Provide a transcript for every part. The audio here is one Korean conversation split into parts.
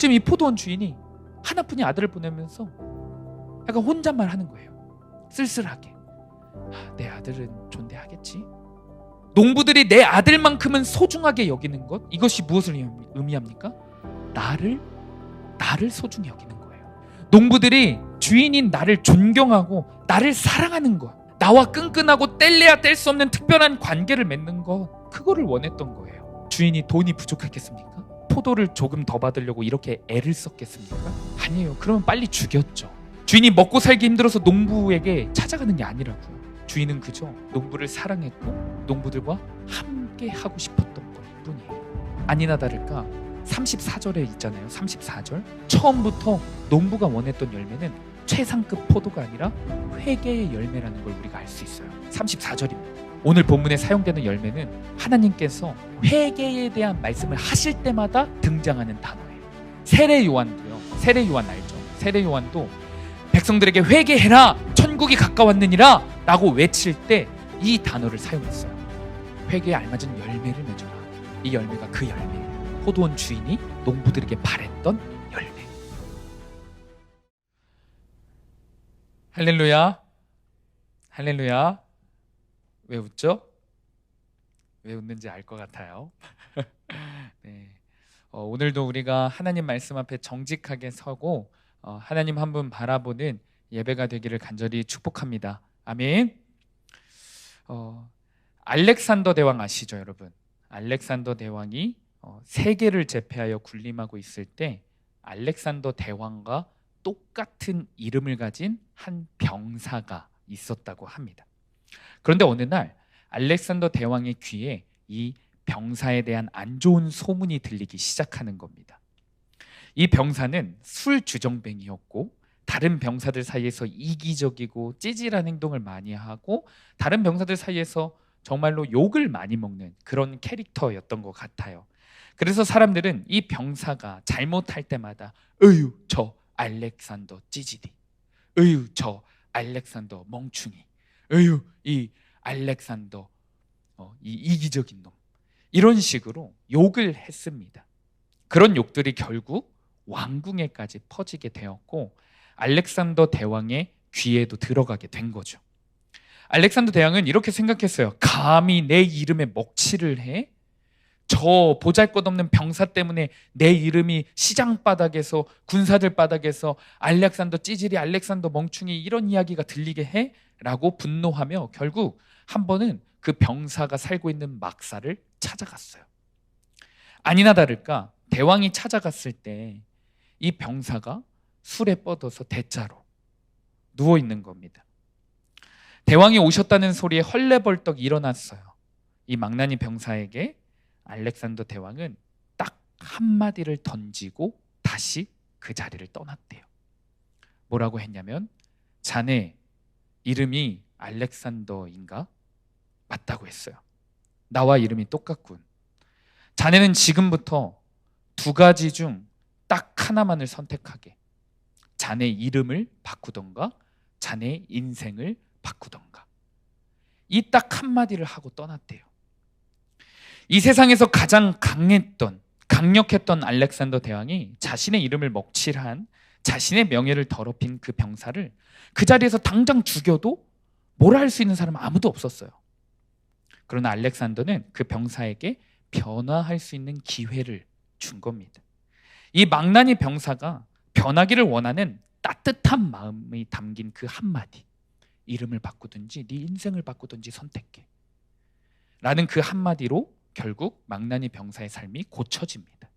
지금 이 포도원 주인이 하나뿐인 아들을 보내면서 약간 혼잣말 하는 거예요. 쓸쓸하게. 내 아들은 존대하겠지. 농부들이 내 아들만큼은 소중하게 여기는 것, 이것이 무엇을 의미합니까? 나를 소중히 여기는 거예요. 농부들이 주인인 나를 존경하고 나를 사랑하는 것, 나와 끈끈하고 뗄래야 뗄 수 없는 특별한 관계를 맺는 것, 그거를 원했던 거예요. 주인이 돈이 부족했겠습니까? 포도를 조금 더 받으려고 이렇게 애를 썼겠습니까? 아니에요. 그러면 빨리 죽였죠. 주인이 먹고 살기 힘들어서 농부에게 찾아가는 게 아니라고요. 주인은 그저 농부를 사랑했고 농부들과 함께 하고 싶었던 것 뿐이에요. 아니나 다를까 34절에 있잖아요. 34절. 처음부터 농부가 원했던 열매는 최상급 포도가 아니라 회개의 열매라는 걸 우리가 알 수 있어요. 34절입니다. 오늘 본문에 사용되는 열매는 하나님께서 회개에 대한 말씀을 하실 때마다 등장하는 단어예요. 세례 요한도요. 세례 요한 알죠? 세례 요한도 백성들에게 회개해라, 천국이 가까웠느니라 라고 외칠 때 이 단어를 사용했어요. 회개에 알맞은 열매를 맺어라. 이 열매가 그 열매예요. 포도원 주인이 농부들에게 바랬던 열매. 할렐루야. 할렐루야. 왜 웃죠? 왜 웃는지 알 것 같아요. 네. 오늘도 우리가 하나님 말씀 앞에 정직하게 서고 하나님 한 분 바라보는 예배가 되기를 간절히 축복합니다. 아멘. 알렉산더 대왕 아시죠, 여러분? 알렉산더 대왕이 세계를 제패하여 군림하고 있을 때 알렉산더 대왕과 똑같은 이름을 가진 한 병사가 있었다고 합니다. 그런데 어느 날 알렉산더 대왕의 귀에 이 병사에 대한 안 좋은 소문이 들리기 시작하는 겁니다. 이 병사는 술주정뱅이였고 다른 병사들 사이에서 이기적이고 찌질한 행동을 많이 하고 다른 병사들 사이에서 정말로 욕을 많이 먹는 그런 캐릭터였던 것 같아요. 그래서 사람들은 이 병사가 잘못할 때마다 으유 저 알렉산더 찌질이, 으유 저 알렉산더 멍충이, 으유 이 알렉산더 이 이기적인 놈, 이런 식으로 욕을 했습니다. 그런 욕들이 결국 왕궁에까지 퍼지게 되었고 알렉산더 대왕의 귀에도 들어가게 된 거죠. 알렉산더 대왕은 이렇게 생각했어요. 감히 내 이름에 먹칠을 해? 저 보잘것없는 병사 때문에 내 이름이 시장 바닥에서 군사들 바닥에서 알렉산더 찌질이, 알렉산더 멍충이 이런 이야기가 들리게 해? 라고 분노하며 결국 한 번은 그 병사가 살고 있는 막사를 찾아갔어요. 아니나 다를까 대왕이 찾아갔을 때 이 병사가 술에 뻗어서 대자로 누워 있는 겁니다. 대왕이 오셨다는 소리에 헐레벌떡 일어났어요. 이 망나니 병사에게 알렉산더 대왕은 딱 한마디를 던지고 다시 그 자리를 떠났대요. 뭐라고 했냐면 자네 이름이 알렉산더인가? 맞다고 했어요. 나와 이름이 똑같군. 자네는 지금부터 두 가지 중 딱 하나만을 선택하게. 자네 이름을 바꾸던가 자네 인생을 바꾸던가. 이 딱 한마디를 하고 떠났대요. 이 세상에서 가장 강력했던 알렉산더 대왕이 자신의 이름을 먹칠한, 자신의 명예를 더럽힌 그 병사를 그 자리에서 당장 죽여도 뭐라 할 수 있는 사람은 아무도 없었어요. 그러나 알렉산더는 그 병사에게 변화할 수 있는 기회를 준 겁니다. 이 망나니 병사가 변하기를 원하는 따뜻한 마음이 담긴 그 한마디, 이름을 바꾸든지 네 인생을 바꾸든지 선택해 라는 그 한마디로 결국 망나니 병사의 삶이 고쳐집니다.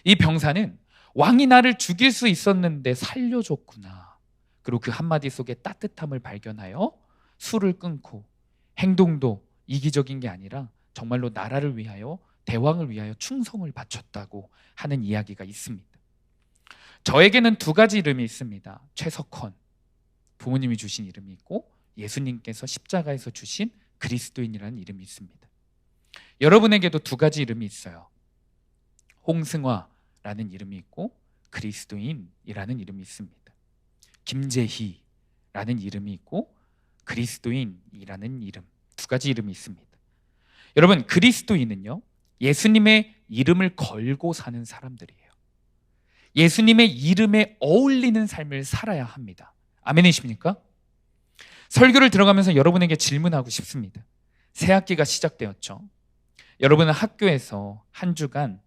이 병사는 왕이 나를 죽일 수 있었는데 살려줬구나. 그리고 그 한마디 속에 따뜻함을 발견하여 술을 끊고 행동도 이기적인 게 아니라 정말로 나라를 위하여, 대왕을 위하여 충성을 바쳤다고 하는 이야기가 있습니다. 저에게는 두 가지 이름이 있습니다. 최석헌, 부모님이 주신 이름이 있고 예수님께서 십자가에서 주신 그리스도인이라는 이름이 있습니다. 여러분에게도 두 가지 이름이 있어요. 홍승화라는 이름이 있고 그리스도인이라는 이름이 있습니다. 김재희라는 이름이 있고 그리스도인이라는 이름, 두 가지 이름이 있습니다. 여러분, 그리스도인은요 예수님의 이름을 걸고 사는 사람들이에요. 예수님의 이름에 어울리는 삶을 살아야 합니다. 아멘이십니까? 설교를 들어가면서 여러분에게 질문하고 싶습니다. 새 학기가 시작되었죠. 여러분은 학교에서 한 주간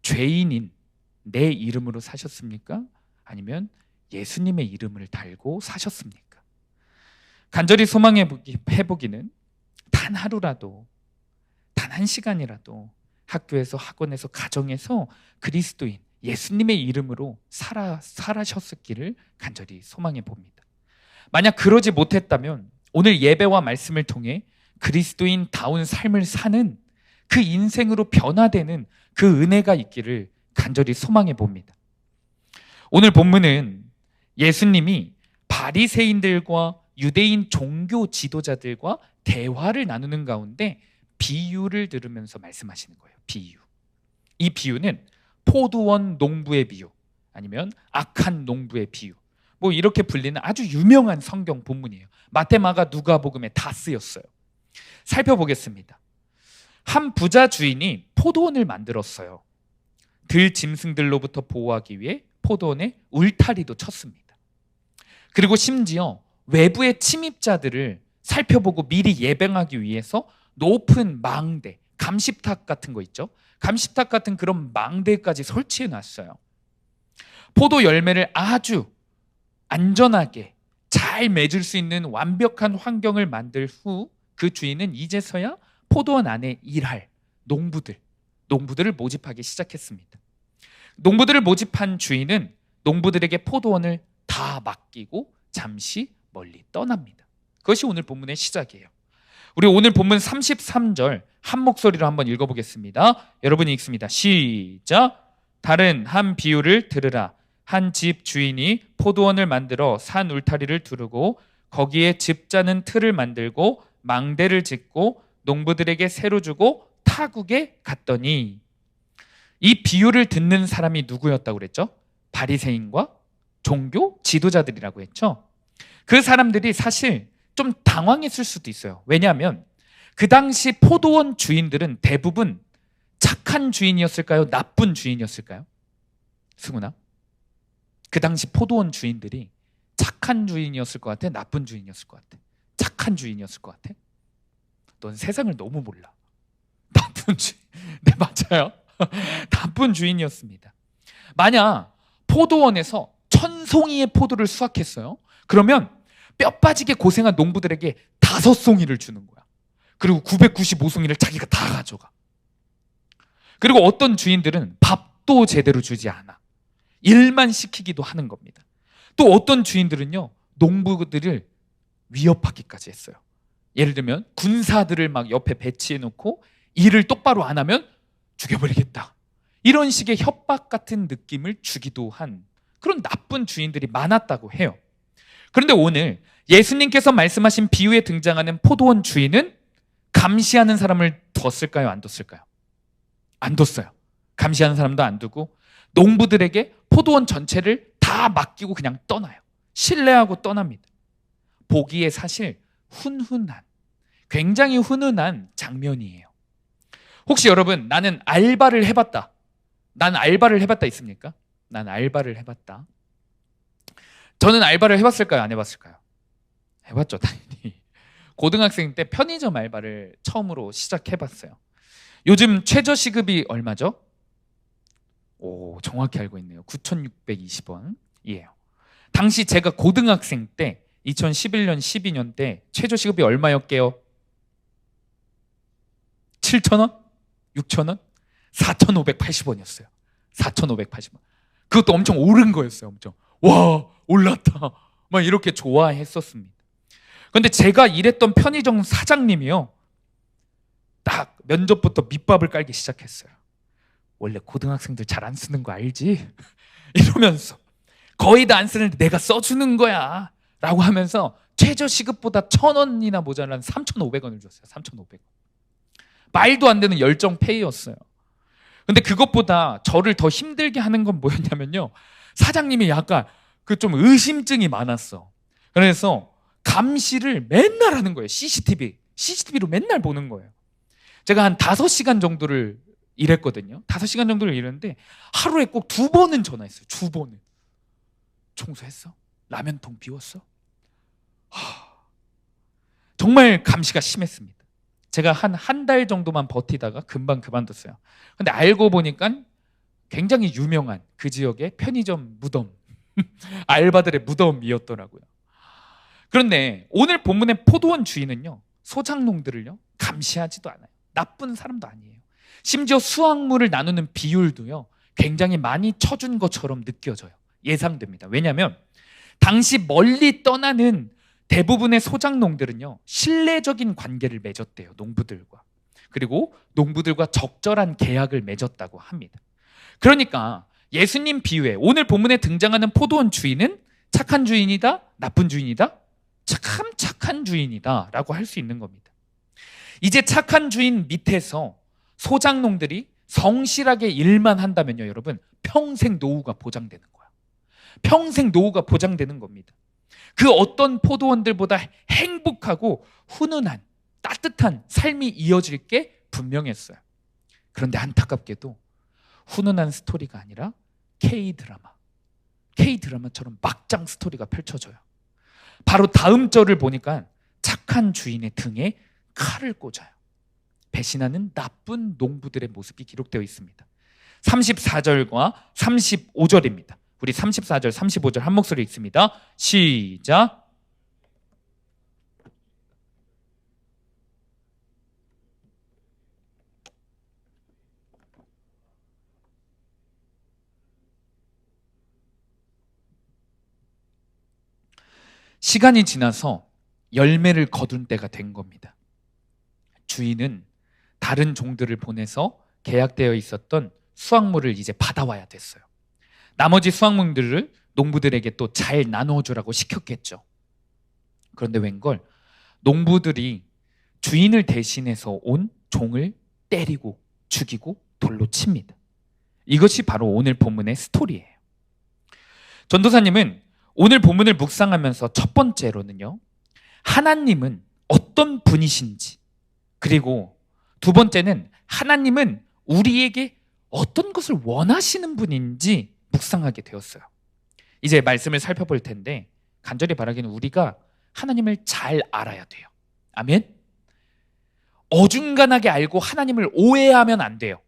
죄인인 내 이름으로 사셨습니까? 아니면 예수님의 이름을 달고 사셨습니까? 간절히 소망해보기는 단 하루라도, 단 한 시간이라도 학교에서, 학원에서, 가정에서 그리스도인 예수님의 이름으로 살아셨기를 간절히 소망해 봅니다. 만약 그러지 못했다면 오늘 예배와 말씀을 통해 그리스도인다운 삶을 사는 그 인생으로 변화되는 그 은혜가 있기를 간절히 소망해 봅니다. 오늘 본문은 예수님이 바리새인들과 유대인 종교 지도자들과 대화를 나누는 가운데 비유를 들으면서 말씀하시는 거예요. 비유. 이 비유는 포도원 농부의 비유, 아니면 악한 농부의 비유, 뭐 이렇게 불리는 아주 유명한 성경 본문이에요. 마태, 마가, 누가복음에 다 쓰였어요. 살펴보겠습니다. 한 부자 주인이 포도원을 만들었어요. 들 짐승들로부터 보호하기 위해 포도원에 울타리도 쳤습니다. 그리고 심지어 외부의 침입자들을 살펴보고 미리 예방하기 위해서 높은 망대, 감시탑 같은 거 있죠? 감시탑 같은 그런 망대까지 설치해 놨어요. 포도 열매를 아주 안전하게 잘 맺을 수 있는 완벽한 환경을 만들 후 그 주인은 이제서야 포도원 안에 일할 농부들을 모집하기 시작했습니다. 농부들을 모집한 주인은 농부들에게 포도원을 다 맡기고 잠시 멀리 떠납니다. 그것이 오늘 본문의 시작이에요. 우리 오늘 본문 33절 한 목소리로 한번 읽어보겠습니다. 여러분이 읽습니다. 시작. 다른 한 비유를 들으라. 한 집 주인이 포도원을 만들어 산 울타리를 두르고 거기에 집 짜는 틀을 만들고 망대를 짓고 농부들에게 새로 주고 타국에 갔더니, 이 비유를 듣는 사람이 누구였다고 그랬죠? 바리새인과 종교 지도자들이라고 했죠. 그 사람들이 사실 좀 당황했을 수도 있어요. 왜냐하면 그 당시 포도원 주인들은 대부분 착한 주인이었을까요? 나쁜 주인이었을까요? 승훈아, 그 당시 포도원 주인들이 착한 주인이었을 것 같아? 나쁜 주인이었을 것 같아? 착한 주인이었을 것 같아? 넌 세상을 너무 몰라. 나쁜 주인. 네, 맞아요. 나쁜 주인이었습니다. 만약 포도원에서 1000송이의 포도를 수확했어요. 그러면 뼈 빠지게 고생한 농부들에게 5송이를 주는 거야. 그리고 995송이를 자기가 다 가져가. 그리고 어떤 주인들은 밥도 제대로 주지 않아. 일만 시키기도 하는 겁니다. 또 어떤 주인들은요, 농부들을 위협하기까지 했어요. 예를 들면 군사들을 막 옆에 배치해 놓고 일을 똑바로 안 하면 죽여버리겠다, 이런 식의 협박 같은 느낌을 주기도 한 그런 나쁜 주인들이 많았다고 해요. 그런데 오늘 예수님께서 말씀하신 비유에 등장하는 포도원 주인은 감시하는 사람을 뒀을까요? 안 뒀을까요? 안 뒀어요. 감시하는 사람도 안 두고 농부들에게 포도원 전체를 다 맡기고 그냥 떠나요. 신뢰하고 떠납니다. 보기에 사실 굉장히 훈훈한 장면이에요. 혹시 여러분, 나는 알바를 해봤다, 난 알바를 해봤다 있습니까? 난 알바를 해봤다. 저는 알바를 해봤을까요? 안 해봤을까요? 해봤죠, 당연히. 고등학생 때 편의점 알바를 처음으로 시작해봤어요. 요즘 최저시급이 얼마죠? 오, 정확히 알고 있네요. 9,620원이에요. 당시 제가 고등학생 때 2011년, 12년 때 최저시급이 얼마였게요? 7,000원? 6,000원? 4,580원이었어요. 4,580원. 그것도 엄청 오른 거였어요. 엄청. 와, 올랐다, 막 이렇게 좋아했었습니다. 그런데 제가 일했던 편의점 사장님이요, 딱 면접부터 밑밥을 깔기 시작했어요. 원래 고등학생들 잘 안 쓰는 거 알지? 이러면서 거의 다 안 쓰는데 내가 써주는 거야 라고 하면서 최저시급보다 1,000원이나 모자란 3,500원을 줬어요. 3,500원. 말도 안 되는 열정 페이였어요. 근데 그것보다 저를 더 힘들게 하는 건 뭐였냐면요, 사장님이 약간 그 좀 의심증이 많았어. 그래서 감시를 맨날 하는 거예요. CCTV로 맨날 보는 거예요. 제가 한 5시간 정도를 일했거든요. 5시간 정도를 일했는데 하루에 꼭 2번은 전화했어요. 2번은. 청소했어? 라면통 비웠어? 정말 감시가 심했습니다. 제가 한 달 정도만 버티다가 금방 그만뒀어요. 근데 알고 보니까 굉장히 유명한 그 지역의 편의점 무덤 알바들의 무덤이었더라고요. 그런데 오늘 본문의 포도원 주인은요, 소작농들을요 감시하지도 않아요. 나쁜 사람도 아니에요. 심지어 수확물을 나누는 비율도요 굉장히 많이 쳐준 것처럼 느껴져요. 예상됩니다. 왜냐하면 당시 멀리 떠나는 대부분의 소작농들은요 신뢰적인 관계를 맺었대요. 농부들과. 그리고 농부들과 적절한 계약을 맺었다고 합니다. 그러니까 예수님 비유에 오늘 본문에 등장하는 포도원 주인은 착한 주인이다? 나쁜 주인이다? 참 착한 주인이다 라고 할 수 있는 겁니다. 이제 착한 주인 밑에서 소작농들이 성실하게 일만 한다면요, 여러분, 평생 노후가 보장되는 거야. 평생 노후가 보장되는 겁니다. 그 어떤 포도원들보다 행복하고 훈훈한 따뜻한 삶이 이어질 게 분명했어요. 그런데 안타깝게도 훈훈한 스토리가 아니라 K드라마처럼 막장 스토리가 펼쳐져요. 바로 다음 절을 보니까 착한 주인의 등에 칼을 꽂아요. 배신하는 나쁜 농부들의 모습이 기록되어 있습니다. 34절과 35절입니다. 우리 34절, 35절 한 목소리 읽습니다. 시작. 시간이 지나서 열매를 거둔 때가 된 겁니다. 주인은 다른 종들을 보내서 계약되어 있었던 수확물을 이제 받아와야 됐어요. 나머지 수확물들을 농부들에게 또 잘 나눠주라고 시켰겠죠. 그런데 웬걸 농부들이 주인을 대신해서 온 종을 때리고 죽이고 돌로 칩니다. 이것이 바로 오늘 본문의 스토리예요. 전도사님은 오늘 본문을 묵상하면서 첫 번째로는요, 하나님은 어떤 분이신지, 그리고 두 번째는 하나님은 우리에게 어떤 것을 원하시는 분인지 묵상하게 되었어요. 이제 말씀을 살펴볼 텐데 간절히 바라기는 우리가 하나님을 잘 알아야 돼요. 아멘? 어중간하게 알고 하나님을 오해하면 안 돼요.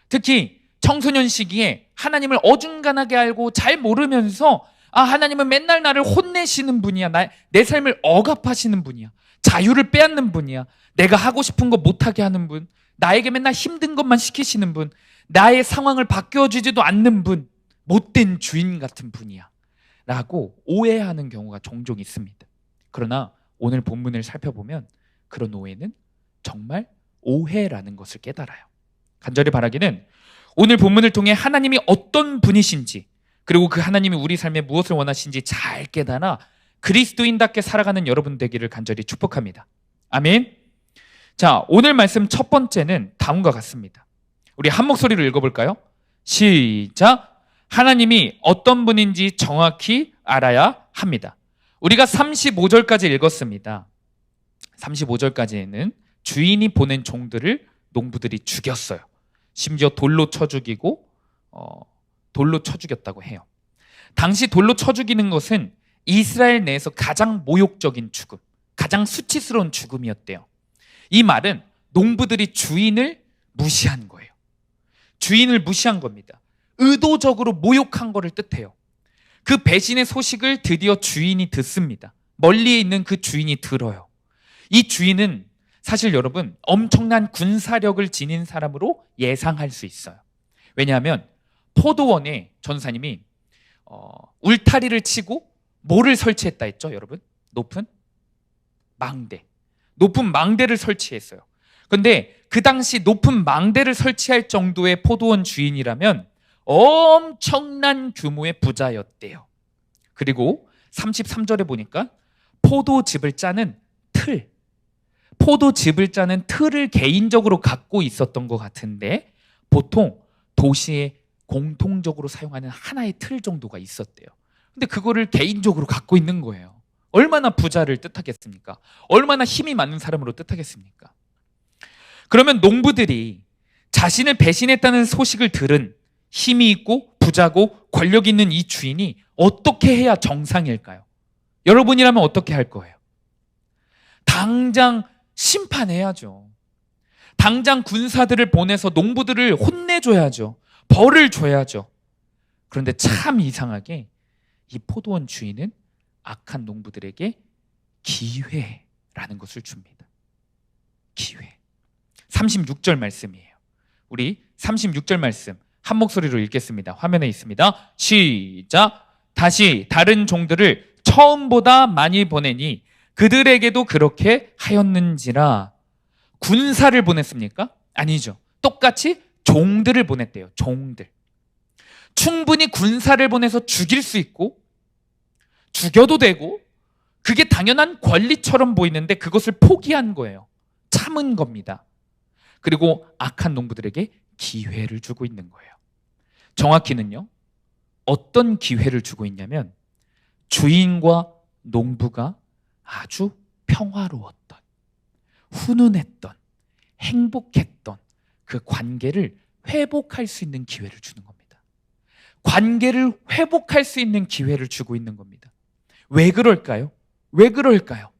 특히 청소년 시기에 하나님을 어중간하게 알고 잘 모르면서 하나님은 맨날 나를 혼내시는 분이야. 내 삶을 억압하시는 분이야. 자유를 빼앗는 분이야. 내가 하고 싶은 거 못하게 하는 분. 나에게 맨날 힘든 것만 시키시는 분. 나의 상황을 바뀌어주지도 않는 분. 못된 주인 같은 분이야 라고 오해하는 경우가 종종 있습니다. 그러나 오늘 본문을 살펴보면 그런 오해는 정말 오해라는 것을 깨달아요. 간절히 바라기는 오늘 본문을 통해 하나님이 어떤 분이신지, 그리고 그 하나님이 우리 삶에 무엇을 원하시는지 잘 깨달아 그리스도인답게 살아가는 여러분 되기를 간절히 축복합니다. 아멘. 자, 오늘 말씀 첫 번째는 다음과 같습니다. 우리 한 목소리로 읽어볼까요? 시작. 하나님이 어떤 분인지 정확히 알아야 합니다. 우리가 35절까지 읽었습니다. 35절까지는 주인이 보낸 종들을 농부들이 죽였어요. 심지어 돌로 쳐 죽이고 돌로 쳐 죽였다고 해요. 당시 돌로 쳐 죽이는 것은 이스라엘 내에서 가장 모욕적인 죽음, 가장 수치스러운 죽음이었대요. 이 말은 농부들이 주인을 무시한 거예요. 주인을 무시한 겁니다. 의도적으로 모욕한 거를 뜻해요. 그 배신의 소식을 드디어 주인이 듣습니다. 멀리에 있는 그 주인이 들어요. 이 주인은 사실 여러분 엄청난 군사력을 지닌 사람으로 예상할 수 있어요. 왜냐하면 포도원에 전사님이 울타리를 치고 뭐를 설치했다 했죠, 여러분? 높은 망대를 설치했어요. 그런데 그 당시 높은 망대를 설치할 정도의 포도원 주인이라면 엄청난 규모의 부자였대요. 그리고 33절에 보니까 포도즙을 짜는 틀을 개인적으로 갖고 있었던 것 같은데 보통 도시에 공통적으로 사용하는 하나의 틀 정도가 있었대요. 근데 그거를 개인적으로 갖고 있는 거예요. 얼마나 부자를 뜻하겠습니까? 얼마나 힘이 많은 사람으로 뜻하겠습니까? 그러면 농부들이 자신을 배신했다는 소식을 들은 힘이 있고 부자고 권력 있는 이 주인이 어떻게 해야 정상일까요? 여러분이라면 어떻게 할 거예요? 당장 심판해야죠. 당장 군사들을 보내서 농부들을 혼내줘야죠. 벌을 줘야죠. 그런데 참 이상하게 이 포도원 주인은 악한 농부들에게 기회라는 것을 줍니다. 기회. 36절 말씀이에요. 우리 36절 말씀 한 목소리로 읽겠습니다. 화면에 있습니다. 시작. 다시 다른 종들을 처음보다 많이 보내니 그들에게도 그렇게 하였는지라. 군사를 보냈습니까? 아니죠. 똑같이 종들을 보냈대요. 종들. 충분히 군사를 보내서 죽일 수 있고 죽여도 되고 그게 당연한 권리처럼 보이는데 그것을 포기한 거예요. 참은 겁니다. 그리고 악한 농부들에게 기회를 주고 있는 거예요. 정확히는요, 어떤 기회를 주고 있냐면 주인과 농부가 아주 평화로웠던, 훈훈했던, 행복했던 그 관계를 회복할 수 있는 기회를 주는 겁니다. 관계를 회복할 수 있는 기회를 주고 있는 겁니다. 왜 그럴까요? 왜 그럴까요?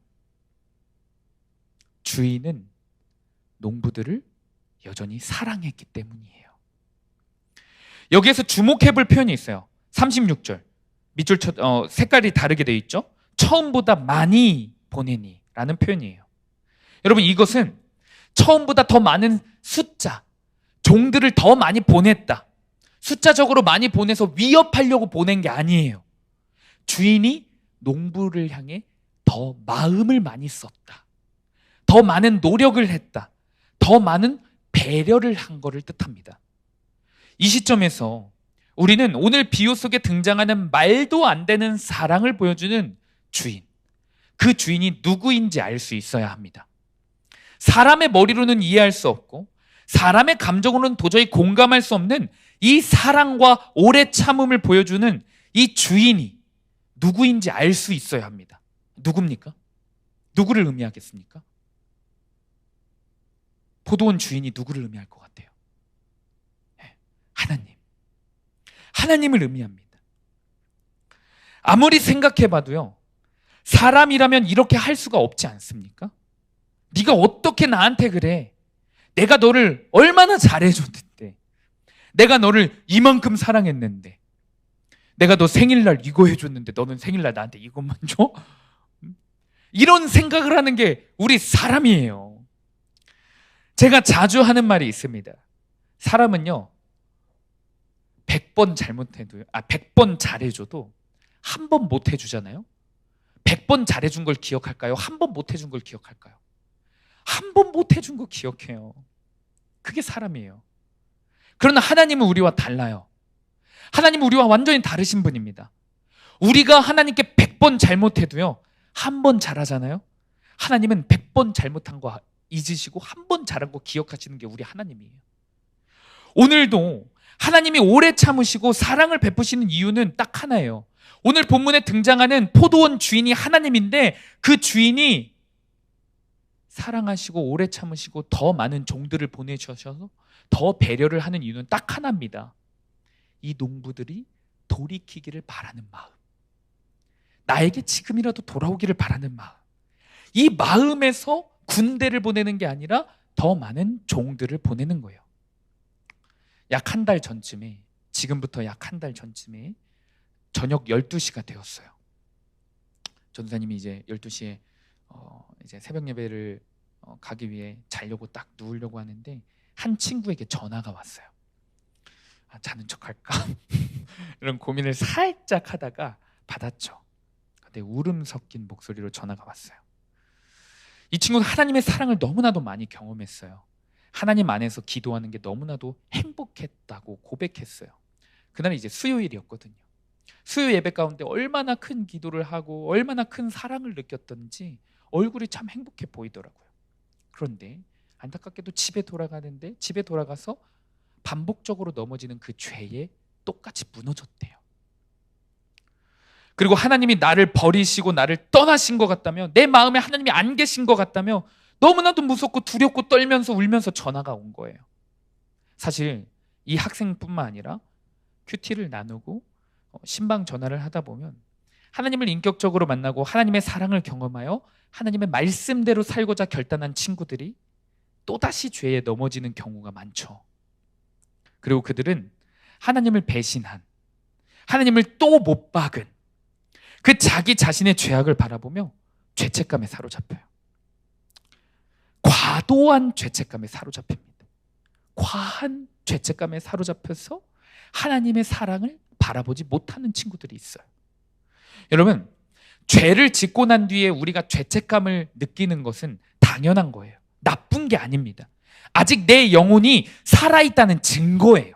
주인은 농부들을 여전히 사랑했기 때문이에요. 여기에서 주목해 볼 표현이 있어요. 36절. 밑줄 색깔이 다르게 되어 있죠? 처음보다 많이 보내니 라는 표현이에요. 여러분, 이것은 처음보다 더 많은 숫자, 종들을 더 많이 보냈다. 숫자적으로 많이 보내서 위협하려고 보낸 게 아니에요. 주인이 농부를 향해 더 마음을 많이 썼다. 더 많은 노력을 했다. 더 많은 배려를 한 것을 뜻합니다. 이 시점에서 우리는 오늘 비유 속에 등장하는 말도 안 되는 사랑을 보여주는 주인, 그 주인이 누구인지 알 수 있어야 합니다. 사람의 머리로는 이해할 수 없고 사람의 감정으로는 도저히 공감할 수 없는 이 사랑과 오래 참음을 보여주는 이 주인이 누구인지 알 수 있어야 합니다. 누굽니까? 누구를 의미하겠습니까? 포도원 주인이 누구를 의미할 것 같아요? 하나님. 하나님을 의미합니다. 아무리 생각해봐도요, 사람이라면 이렇게 할 수가 없지 않습니까? 네가 어떻게 나한테 그래? 내가 너를 얼마나 잘해줬는데, 내가 너를 이만큼 사랑했는데, 내가 너 생일날 이거 해줬는데 너는 생일날 나한테 이것만 줘? 이런 생각을 하는 게 우리 사람이에요. 제가 자주 하는 말이 있습니다. 사람은요, 100번 잘못해도요, 100번 잘해줘도 한 번 못해주잖아요. 100번 잘해준 걸 기억할까요? 한 번 못해준 걸 기억할까요? 한 번 못해준 거 기억해요. 그게 사람이에요. 그러나 하나님은 우리와 달라요. 하나님은 우리와 완전히 다르신 분입니다. 우리가 하나님께 100번 잘못해도요, 한 번 잘하잖아요. 하나님은 100번 잘못한 거 잊으시고 한 번 잘한 거 기억하시는 게 우리 하나님이에요. 오늘도 하나님이 오래 참으시고 사랑을 베푸시는 이유는 딱 하나예요. 오늘 본문에 등장하는 포도원 주인이 하나님인데 그 주인이 사랑하시고 오래 참으시고 더 많은 종들을 보내주셔서 더 배려를 하는 이유는 딱 하나입니다. 이 농부들이 돌이키기를 바라는 마음, 나에게 지금이라도 돌아오기를 바라는 마음, 이 마음에서 군대를 보내는 게 아니라 더 많은 종들을 보내는 거예요. 약 한 달 전쯤에, 지금부터 약 한 달 전쯤에 저녁 12시가 되었어요. 전도사님이 이제 12시에 이제 새벽 예배를 가기 위해 자려고 딱 누우려고 하는데 한 친구에게 전화가 왔어요. 자는 척할까? 이런 고민을 살짝 하다가 받았죠. 근데 울음 섞인 목소리로 전화가 왔어요. 이 친구는 하나님의 사랑을 너무나도 많이 경험했어요. 하나님 안에서 기도하는 게 너무나도 행복했다고 고백했어요. 그날이 이제 수요일이었거든요. 수요 예배 가운데 얼마나 큰 기도를 하고 얼마나 큰 사랑을 느꼈던지 얼굴이 참 행복해 보이더라고요. 그런데 안타깝게도 집에 돌아가는데 집에 돌아가서 반복적으로 넘어지는 그 죄에 똑같이 무너졌대요. 그리고 하나님이 나를 버리시고 나를 떠나신 것 같다며, 내 마음에 하나님이 안 계신 것 같다며 너무나도 무섭고 두렵고 떨면서 울면서 전화가 온 거예요. 사실 이 학생뿐만 아니라 큐티를 나누고 신방 전화를 하다 보면 하나님을 인격적으로 만나고 하나님의 사랑을 경험하여 하나님의 말씀대로 살고자 결단한 친구들이 또다시 죄에 넘어지는 경우가 많죠. 그리고 그들은 하나님을 배신한, 하나님을 또 못 박은 그 자기 자신의 죄악을 바라보며 죄책감에 사로잡혀요. 과도한 죄책감에 사로잡힙니다. 과한 죄책감에 사로잡혀서 하나님의 사랑을 바라보지 못하는 친구들이 있어요. 여러분, 죄를 짓고 난 뒤에 우리가 죄책감을 느끼는 것은 당연한 거예요. 나쁜 게 아닙니다. 아직 내 영혼이 살아있다는 증거예요.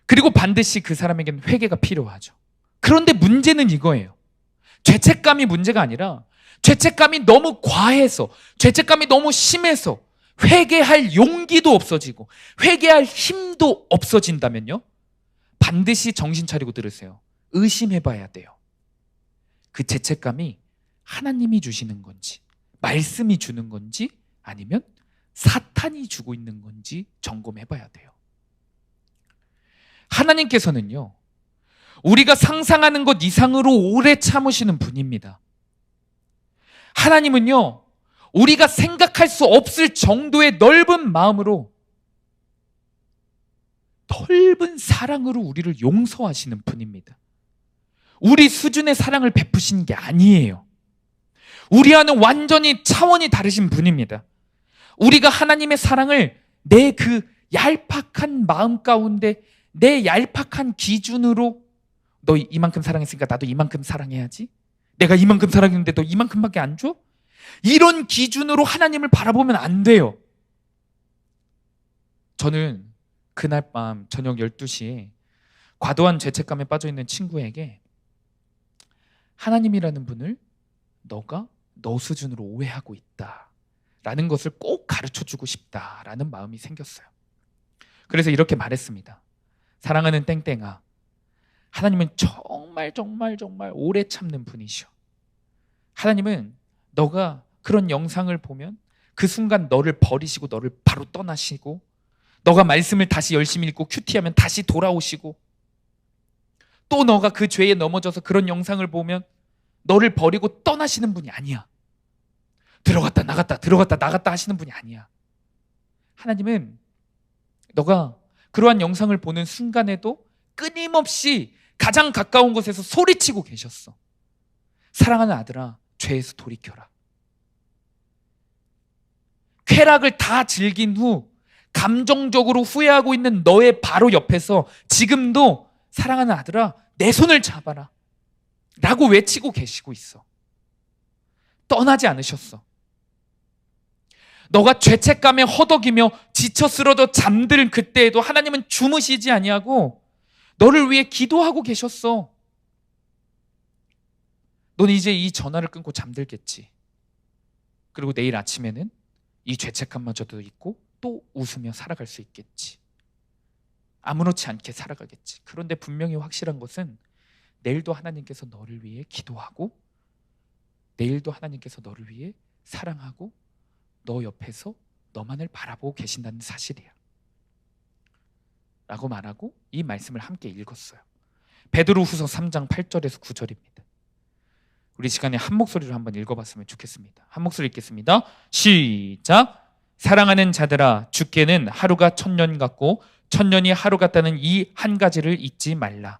그리고 반드시 그 사람에게는 회개가 필요하죠. 그런데 문제는 이거예요. 죄책감이 문제가 아니라 죄책감이 너무 과해서, 죄책감이 너무 심해서 회개할 용기도 없어지고 회개할 힘도 없어진다면요, 반드시 정신 차리고 들으세요. 의심해봐야 돼요. 그 죄책감이 하나님이 주시는 건지, 말씀이 주는 건지, 아니면 사탄이 주고 있는 건지 점검해봐야 돼요. 하나님께서는요, 우리가 상상하는 것 이상으로 오래 참으시는 분입니다. 하나님은요, 우리가 생각할 수 없을 정도의 넓은 마음으로, 넓은 사랑으로 우리를 용서하시는 분입니다. 우리 수준의 사랑을 베푸신 게 아니에요. 우리와는 완전히 차원이 다르신 분입니다. 우리가 하나님의 사랑을 내 그 얄팍한 마음 가운데, 내 얄팍한 기준으로 너 이만큼 사랑했으니까 나도 이만큼 사랑해야지, 내가 이만큼 사랑했는데 너 이만큼밖에 안 줘? 이런 기준으로 하나님을 바라보면 안 돼요. 저는 그날 밤 저녁 12시에 과도한 죄책감에 빠져있는 친구에게 하나님이라는 분을 너가 너 수준으로 오해하고 있다 라는 것을 꼭 가르쳐주고 싶다라는 마음이 생겼어요. 그래서 이렇게 말했습니다. 사랑하는 땡땡아, 하나님은 정말 오래 참는 분이셔. 하나님은 너가 그런 영상을 보면 그 순간 너를 버리시고 너를 바로 떠나시고, 너가 말씀을 다시 열심히 읽고 큐티하면 다시 돌아오시고, 또 너가 그 죄에 넘어져서 그런 영상을 보면 너를 버리고 떠나시는 분이 아니야. 들어갔다 나갔다 들어갔다 나갔다 하시는 분이 아니야. 하나님은 너가 그러한 영상을 보는 순간에도 끊임없이 가장 가까운 곳에서 소리치고 계셨어. 사랑하는 아들아, 죄에서 돌이켜라. 쾌락을 다 즐긴 후 감정적으로 후회하고 있는 너의 바로 옆에서 지금도 사랑하는 아들아, 내 손을 잡아라 라고 외치고 계시고 있어. 떠나지 않으셨어. 너가 죄책감에 허덕이며 지쳐 쓰러져 잠들 그때에도 하나님은 주무시지 아니하고 너를 위해 기도하고 계셨어. 너는 이제 이 전화를 끊고 잠들겠지. 그리고 내일 아침에는 이 죄책감마저도 있고 또 웃으며 살아갈 수 있겠지. 아무렇지 않게 살아가겠지. 그런데 분명히 확실한 것은 내일도 하나님께서 너를 위해 기도하고, 내일도 하나님께서 너를 위해 사랑하고 너 옆에서 너만을 바라보고 계신다는 사실이야 라고 말하고 이 말씀을 함께 읽었어요. 베드로후서 3장 8절에서 9절입니다. 우리 시간에 한 목소리로 한번 읽어봤으면 좋겠습니다. 한 목소리 읽겠습니다. 시작. 사랑하는 자들아, 주께는 하루가 천년 같고 천년이 하루 같다는 이 한 가지를 잊지 말라.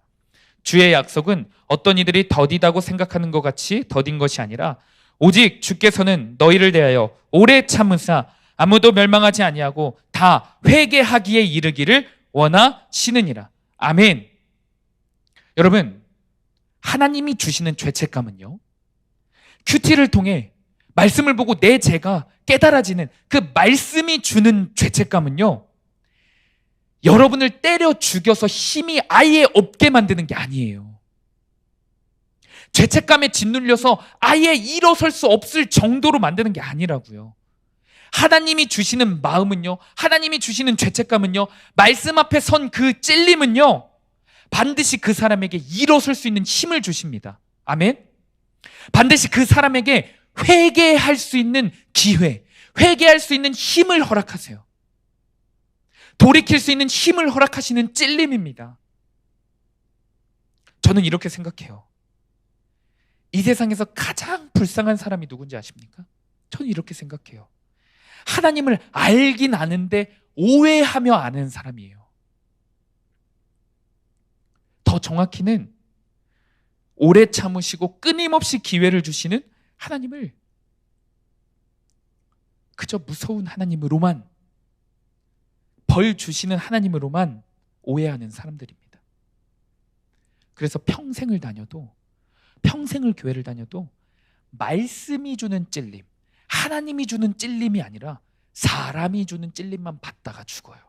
주의 약속은 어떤 이들이 더디다고 생각하는 것 같이 더딘 것이 아니라 오직 주께서는 너희를 대하여 오래 참으사 아무도 멸망하지 아니하고 다 회개하기에 이르기를 원하시느니라. 아멘. 여러분, 하나님이 주시는 죄책감은요, 큐티를 통해 말씀을 보고 내 죄가 깨달아지는 그 말씀이 주는 죄책감은요, 여러분을 때려 죽여서 힘이 아예 없게 만드는 게 아니에요. 죄책감에 짓눌려서 아예 일어설 수 없을 정도로 만드는 게 아니라고요. 하나님이 주시는 마음은요, 하나님이 주시는 죄책감은요, 말씀 앞에 선 그 찔림은요, 반드시 그 사람에게 일어설 수 있는 힘을 주십니다. 아멘. 반드시 그 사람에게 회개할 수 있는 기회, 회개할 수 있는 힘을 허락하세요. 돌이킬 수 있는 힘을 허락하시는 찔림입니다. 저는 이렇게 생각해요. 이 세상에서 가장 불쌍한 사람이 누군지 아십니까? 저는 이렇게 생각해요. 하나님을 알긴 아는데 오해하며 아는 사람이에요. 더 정확히는 오래 참으시고 끊임없이 기회를 주시는 하나님을 그저 무서운 하나님으로만, 벌 주시는 하나님으로만 오해하는 사람들입니다. 그래서 평생을 교회를 다녀도 말씀이 주는 찔림, 하나님이 주는 찔림이 아니라 사람이 주는 찔림만 받다가 죽어요.